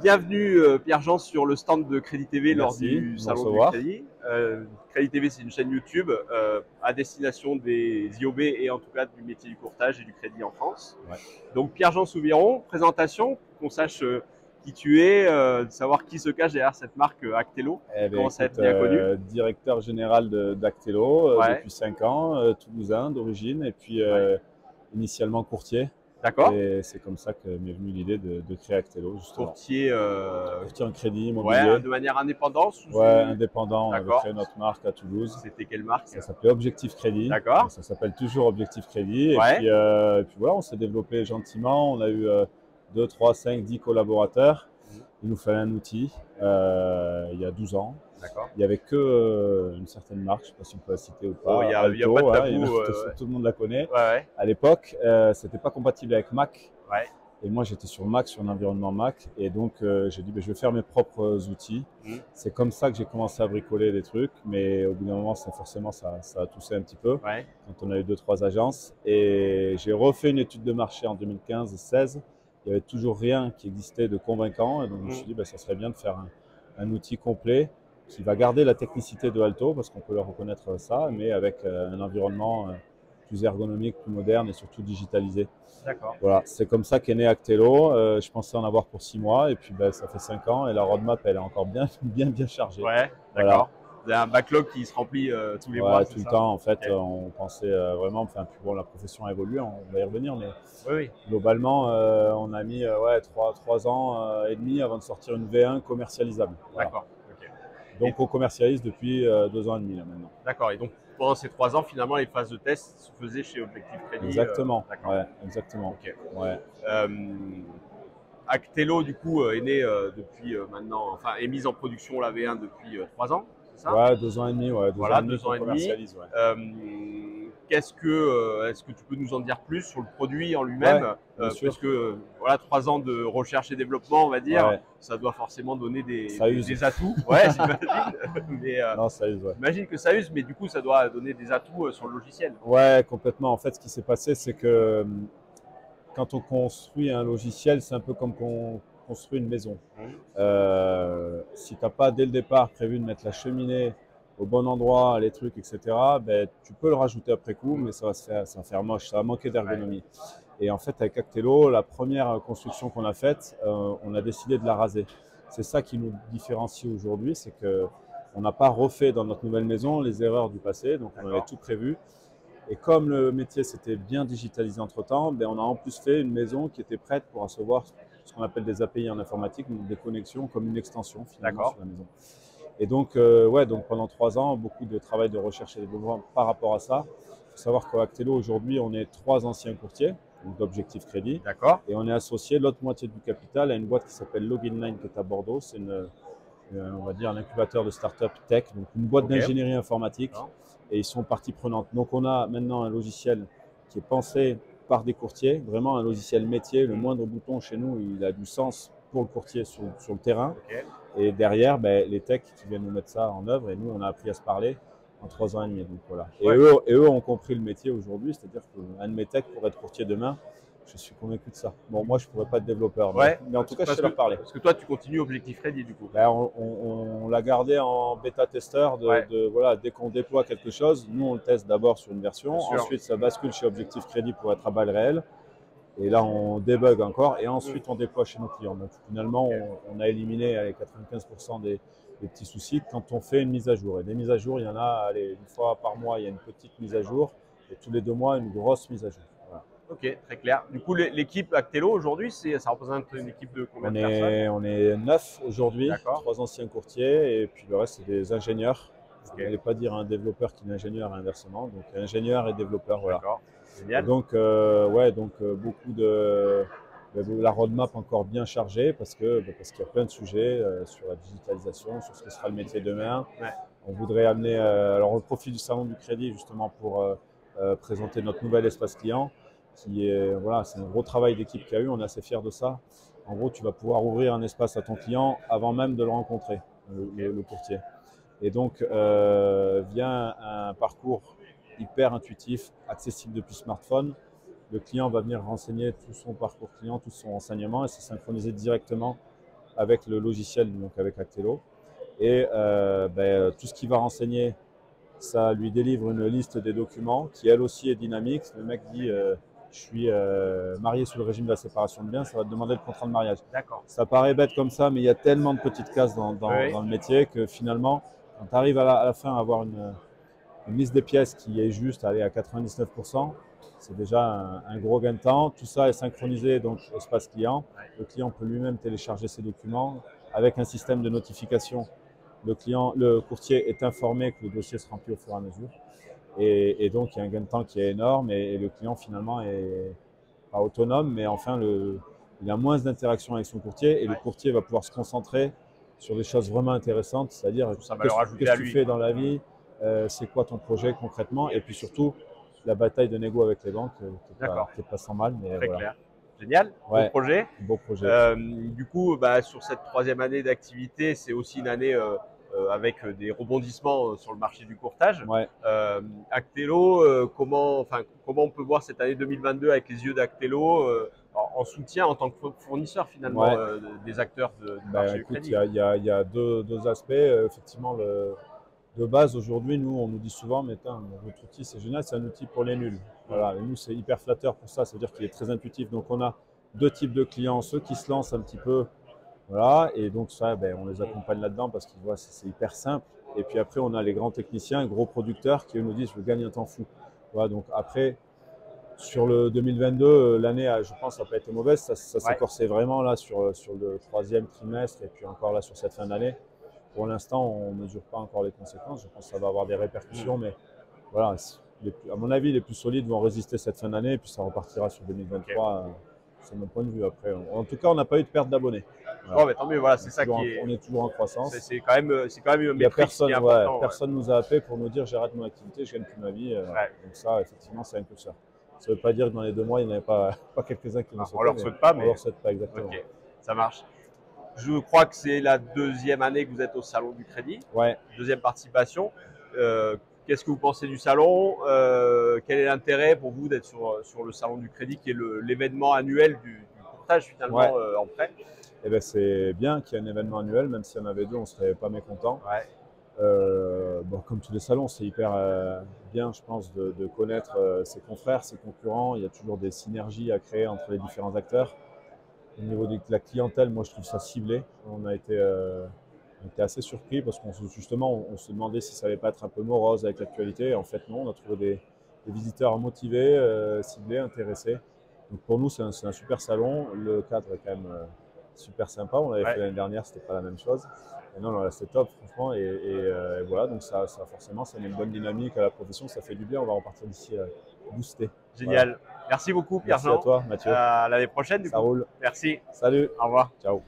bienvenue Pierre-Jean sur le stand de Crédit TV lors Merci du de salon du recevoir. Crédit. Crédit TV, c'est une chaîne YouTube à destination des IOB et en tout cas du métier du courtage et du crédit en France. Ouais. Donc Pierre-Jean Souviron, présentation, qu'on sache qui tu es, de savoir qui se cache derrière cette marque Actello, Eh qui bien, commence à écoute, être bien connue. directeur général d'Actello Ouais. depuis 5 ans, toulousain d'origine, et puis Ouais. initialement courtier. D'accord. Et c'est comme ça que m'est venue l'idée de créer Actello, justement. Courtier, Courtier en crédit ouais, immobilier. de manière indépendante Ouais, indépendant. On avait D'accord. créé notre marque à Toulouse. C'était quelle marque? Ça s'appelait Objectif Crédit. D'accord. Ça s'appelle toujours Objectif Crédit. Ouais. Et puis voilà, on s'est développé gentiment. On a eu 2, 3, 5, 10 collaborateurs. Il nous fallait un outil il y a 12 ans. D'accord. Il n'y avait que une certaine marque, je ne sais pas si on peut la citer ou pas. Oh, il y a Alto, pas de tabou. tout le monde la connaît. Ouais. À l'époque, c'était pas compatible avec Mac. Ouais. Et moi, j'étais sur Mac, sur un environnement Mac. Et donc, j'ai dit, je vais faire mes propres outils. C'est comme ça que j'ai commencé à bricoler des trucs. Mais au bout d'un moment, forcément, ça a toussé un petit peu. Ouais. Quand on a eu 2-3 agences. Et j'ai refait une étude de marché en 2015 et 2016. Il n'y avait toujours rien qui existait de convaincant. Et donc, je me suis dit, ça serait bien de faire un outil complet qui va garder la technicité de Alto, parce qu'on peut leur reconnaître ça, mais avec un environnement plus ergonomique, plus moderne et surtout digitalisé. D'accord. Voilà, c'est comme ça qu'est né Actello. Je pensais en avoir pour 6 mois, et puis ça fait 5 ans, et la roadmap, elle est encore bien chargée. Ouais, voilà. d'accord. Vous avez un backlog qui se remplit tous les mois, tout le temps, en fait. Okay. On pensait vraiment, enfin, puis bon, la profession évolue, on va y revenir, mais oui. Globalement, on a mis 3 ans et demi avant de sortir une V1 commercialisable. Voilà. D'accord. Okay. Donc, on commercialise depuis 2 ans et demi là maintenant. D'accord. Et donc, pendant ces 3 ans, finalement, les phases de test se faisaient chez Objectif Crédit. Exactement. Ouais, exactement. Okay. Ouais. Actello, du coup, est né depuis maintenant, enfin, est mise en production la V1 depuis 3 ans, c'est ça? Ouais, 2 ans et demi, ouais. 2 ans et demi. Ouais. Est-ce que tu peux nous en dire plus sur le produit en lui-même? Parce que voilà, 3 ans de recherche et développement, on va dire, ça doit forcément donner des atouts. Ouais, j'imagine. Mais non, ça use, ouais. J'imagine que ça use, mais du coup, ça doit donner des atouts sur le logiciel. Ouais, complètement. En fait, ce qui s'est passé, c'est que quand on construit un logiciel, c'est un peu comme qu'on construit une maison. Si tu n'as pas dès le départ prévu de mettre la cheminée au bon endroit, les trucs, etc., tu peux le rajouter après coup, mais ça va faire moche, ça va manquer d'ergonomie. Ouais. Et en fait, avec Actello, la première construction qu'on a faite, on a décidé de la raser. C'est ça qui nous différencie aujourd'hui, c'est qu'on n'a pas refait dans notre nouvelle maison les erreurs du passé, donc on avait tout prévu. Et comme le métier s'était bien digitalisé entre-temps, on a en plus fait une maison qui était prête pour recevoir ce qu'on appelle des API en informatique, des connexions comme une extension finalement sur la maison. Et donc, donc pendant 3 ans, beaucoup de travail de recherche et développement par rapport à ça. Il faut savoir qu'à Actello, aujourd'hui, on est 3 anciens courtiers, donc d'Objectif Crédit. D'accord. Et on est associé l'autre moitié du capital à une boîte qui s'appelle Login9 qui est à Bordeaux. C'est on va dire un incubateur de start-up tech, donc une boîte d'ingénierie informatique. Et ils sont partie prenante. Donc on a maintenant un logiciel qui est pensé par des courtiers, vraiment un logiciel métier. Le moindre bouton chez nous, il a du sens pour le courtier sur le terrain. Et derrière, les techs qui viennent nous mettre ça en œuvre. Et nous, on a appris à se parler en 3 ans et demi. Donc, voilà. Et eux ont compris le métier aujourd'hui. C'est-à-dire qu'un de mes techs pourrait être courtier demain. Je suis convaincu de ça. Bon, moi, je ne pourrais pas être développeur, mais en tout cas, je sais leur parler. Parce que toi, tu continues Objectif Crédit, du coup. On l'a gardé en bêta-testeur. Voilà, dès qu'on déploie quelque chose, nous, on le teste d'abord sur une version. Ensuite, ça bascule chez Objectif Crédit pour être à balles réelles. Et là, on débug encore. Et ensuite, on déploie chez nos clients. Donc, finalement, on a éliminé 95% des petits soucis quand on fait une mise à jour. Et des mises à jour, il y en a, une fois par mois, il y a une petite mise à jour. Et tous les 2 mois, une grosse mise à jour. Voilà. Ok, très clair. Du coup, l'équipe Actello aujourd'hui, ça représente une équipe de combien de personnes? On est 9 aujourd'hui, 3 anciens courtiers, et puis le reste, c'est des ingénieurs. Je ne voulais pas dire un développeur qui est ingénieur et inversement. Donc, ingénieur et développeur, voilà. D'accord, génial. Et donc, beaucoup de la roadmap encore bien chargée parce qu'il y a plein de sujets sur la digitalisation, sur ce que sera le métier demain. On voudrait amener, alors au profit du salon du crédit, justement pour présenter notre nouvel espace client. C'est un gros travail d'équipe qu'il y a eu, on est assez fiers de ça. En gros, tu vas pouvoir ouvrir un espace à ton client avant même de le rencontrer, le courtier. Et donc, vient un parcours hyper intuitif, accessible depuis smartphone. Le client va venir renseigner tout son parcours client, tout son renseignement, et c'est synchronisé directement avec le logiciel, donc avec Actelo. Et tout ce qu'il va renseigner, ça lui délivre une liste des documents qui, elle aussi, est dynamique. Le mec dit je suis marié sous le régime de la séparation de biens, ça va te demander le contrat de mariage. D'accord. Ça paraît bête comme ça, mais il y a tellement de petites cases dans le métier que finalement, quand tu arrives à la fin à avoir une liste des pièces qui est juste, aller à 99%, c'est déjà un gros gain de temps. Tout ça est synchronisé donc espace client. Le client peut lui-même télécharger ses documents avec un système de notification. Le courtier est informé que le dossier se remplit au fur et à mesure. Et donc, il y a un gain de temps qui est énorme et le client, finalement, est pas autonome, mais enfin, il a moins d'interaction avec son courtier et le courtier va pouvoir se concentrer sur des choses vraiment intéressantes, c'est-à-dire qu'est-ce que tu fais dans la vie, c'est quoi ton projet concrètement, et puis surtout, la bataille de négo avec les banques qui est pas sans mal. Mais très voilà. clair. Génial, beau projet. Beau projet. Du coup, sur cette 3e année d'activité, c'est aussi une année avec des rebondissements sur le marché du courtage. Actelo, comment on peut voir cette année 2022 avec les yeux d'Actelo en soutien en tant que fournisseur finalement des acteurs du marché du crédit? Il y a deux aspects. Effectivement, de base, aujourd'hui, nous, on nous dit souvent, mais votre outil, c'est génial, c'est un outil pour les nuls. Voilà, et nous, c'est hyper flatteur pour ça, c'est-à-dire qu'il est très intuitif. Donc, on a deux types de clients, ceux qui se lancent un petit peu, voilà, et donc ça, on les accompagne là-dedans parce qu'ils voient que c'est hyper simple. Et puis après, on a les grands techniciens, gros producteurs qui nous disent, je gagne un temps fou. Voilà, donc après, sur le 2022, l'année, je pense, n'a pas été mauvaise. Ça s'est corsé vraiment là sur le 3e trimestre et puis encore là sur cette fin d'année. Pour l'instant, on ne mesure pas encore les conséquences. Je pense que ça va avoir des répercussions, mais voilà, à mon avis, les plus solides vont résister cette fin d'année et puis ça repartira sur 2023. C'est mon point de vue. Après, en tout cas, on n'a pas eu de perte d'abonnés. Voilà. Mais tant mieux, voilà, c'est ça qui est. On est toujours en croissance. C'est quand même une métrique personne, qui est importante. Personne nous a appelé pour nous dire j'arrête mon activité, je gagne plus ma vie. Donc ça, effectivement, c'est un peu ça. Ça ne veut pas dire que dans les 2 mois, il n'y en avait pas quelques-uns qui nous souhaitaient. On ne leur souhaite pas, mais. On leur souhaite pas, exactement. Ok, ça marche. Je crois que c'est la 2e année que vous êtes au Salon du Crédit. 2e participation. Qu'est-ce que vous pensez du salon? Quel est l'intérêt pour vous d'être sur le Salon du Crédit, qui est l'événement annuel du courtage finalement en prêt? Eh ben, c'est bien qu'il y ait un événement annuel, même s'il y en avait 2, on ne serait pas mécontent. Comme tous les salons, c'est hyper bien, je pense, de connaître ses confrères, ses concurrents. Il y a toujours des synergies à créer entre les différents acteurs. Au niveau de la clientèle, moi, je trouve ça ciblé. On a été assez surpris parce qu'on se demandait si ça allait pas être un peu morose avec l'actualité. En fait, non, on a trouvé des visiteurs motivés, ciblés, intéressés. Donc pour nous, c'est un super salon. Le cadre est quand même super sympa. On l'avait fait l'année dernière, c'était pas la même chose. Et non, là, c'est top, franchement. Et voilà, donc ça forcément, ça met une bonne dynamique à la profession. Ça fait du bien. On va repartir d'ici boosté. Génial. Voilà. Merci beaucoup, Pierre-Jean. Merci à toi, Mathieu. À l'année prochaine, du coup. Ça roule. Merci. Salut. Au revoir. Ciao.